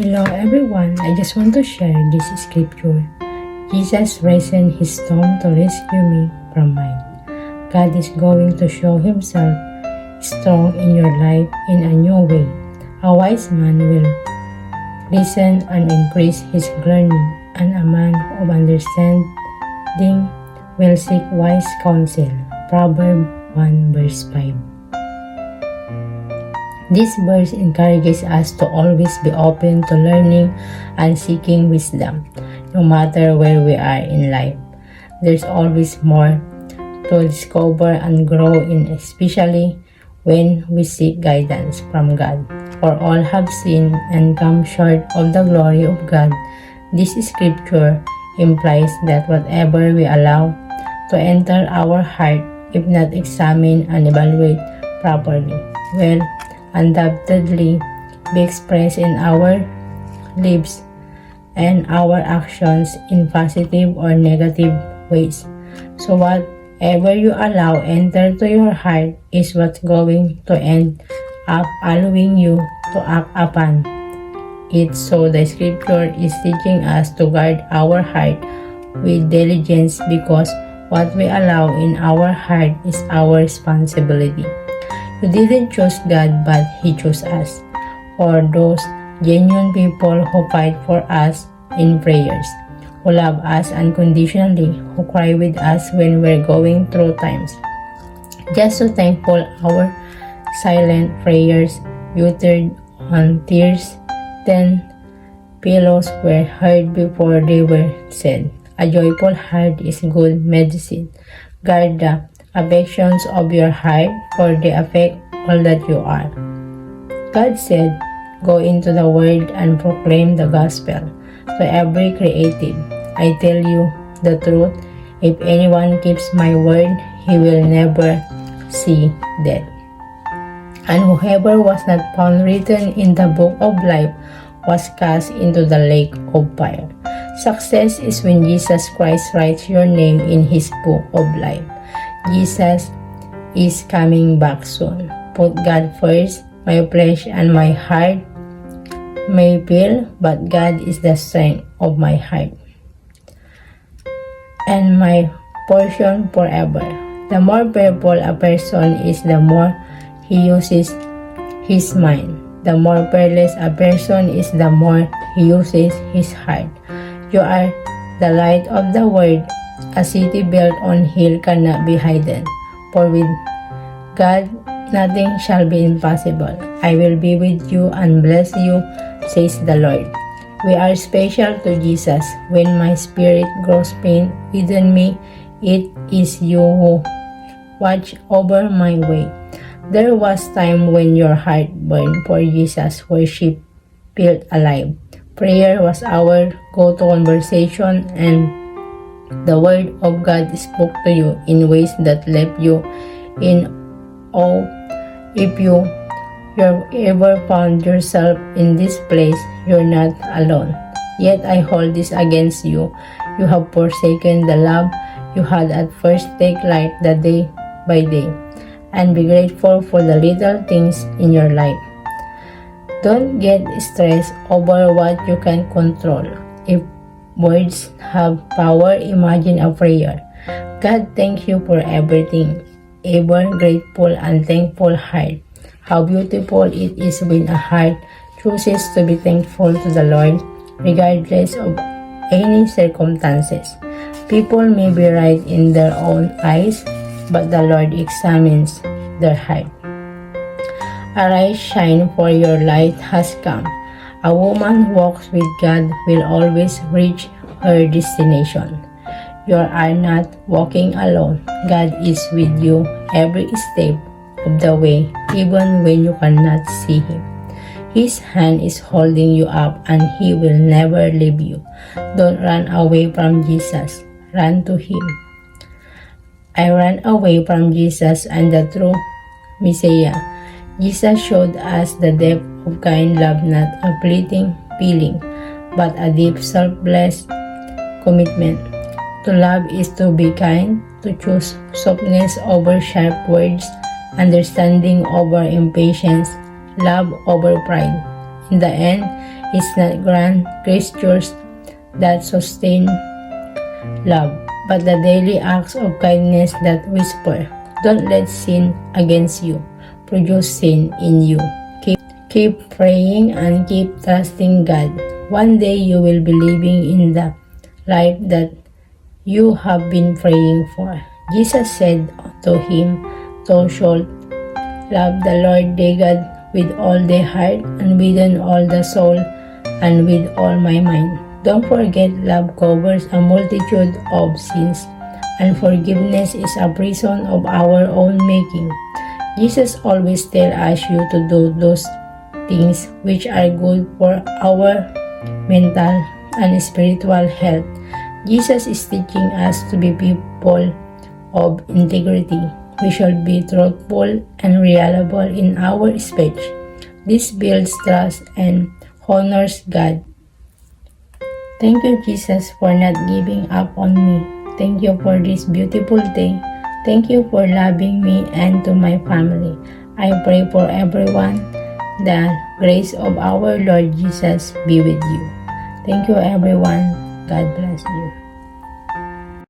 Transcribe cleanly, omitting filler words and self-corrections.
Hello everyone, I just want to share this scripture. Jesus raised his stone to rescue me from mine. God is going to show himself strong in your life in a new way. A wise man will listen and increase his learning, and a man of understanding will seek wise counsel. Proverbs 1 verse 5. This verse encourages us to always be open to learning and seeking wisdom, no matter where we are in life. There's always more to discover and grow in, especially when we seek guidance from God. For all have sinned and come short of the glory of God. This scripture implies that whatever we allow to enter our heart, if not examined and evaluate properly, will undoubtedly be expressed in our lives and our actions in positive or negative ways. So whatever you allow enter to your heart is what's going to end up allowing you to act upon it. So the scripture is teaching us to guard our heart with diligence, because what we allow in our heart is our responsibility. You didn't choose God, but He chose us. For those genuine people who fight for us in prayers, who love us unconditionally, who cry with us when we're going through times. Just so thankful our silent prayers uttered on tears, then pillows were heard before they were said. A joyful heart is good medicine. Guard the affections of your heart, for they affect all that you are. God said, "Go into the world and proclaim the gospel to every creative. I tell you the truth, if anyone keeps my word, he will never see death." And whoever was not found written in the book of life was cast into the lake of fire. Success is when Jesus Christ writes your name in His book of life. Jesus is coming back soon. Put God first. My flesh and my heart may fail, but God is the strength of my heart and my portion forever. The more powerful a person is, the more he uses his mind. The more fearless a person is, the more he uses his heart. You are the light of the world. A city built on hill cannot be hidden, for with God nothing shall be impossible. I will be with you and bless you, says the Lord. We are special to Jesus. When my spirit grows faint within me, it is you who watch over my way. There was time when your heart burned for Jesus, worship felt alive. Prayer was our go-to conversation, and the word of God spoke to you in ways that left you in awe. If you ever found yourself in this place, you're not alone. Yet I hold this against you. You have forsaken the love you had at first. Take life the day by day, and be grateful for the little things in your life. Don't get stressed over what you can control. If words have power, imagine a prayer. God, thank you for everything. Ever grateful and thankful heart. How beautiful it is when a heart chooses to be thankful to the Lord, regardless of any circumstances. People may be right in their own eyes, but the Lord examines their heart. Arise, shine, for your light has come. A woman who walks with God will always reach her destination. You are not walking alone. God is with you every step of the way, even when you cannot see Him. His hand is holding you up, and He will never leave you. Don't run away from Jesus. Run to Him. I ran away from Jesus and the true Messiah. Jesus showed us the depth of kind love, not a fleeting feeling, but a deep, selfless commitment. To love is to be kind, to choose softness over sharp words, understanding over impatience, love over pride. In the end, is not grand gestures that sustain love, but the daily acts of kindness that whisper, "Don't let sin against you produce sin in you." Keep praying and keep trusting God. One day you will be living in the life that you have been praying for. Jesus said to him, "Thou shalt love the Lord thy God with all thy heart and with all the soul and with all my mind." Don't forget, love covers a multitude of sins, and forgiveness is a prison of our own making. Jesus always tells us you to do those things which are good for our mental and spiritual health. Jesus is teaching us to be people of integrity. We should be truthful and reliable in our speech. This builds trust and honors God. Thank you, Jesus, for not giving up on me. Thank you for this beautiful day. Thank you for loving me and to my family. I pray for everyone. The grace of our Lord Jesus be with you. Thank you, everyone. God bless you.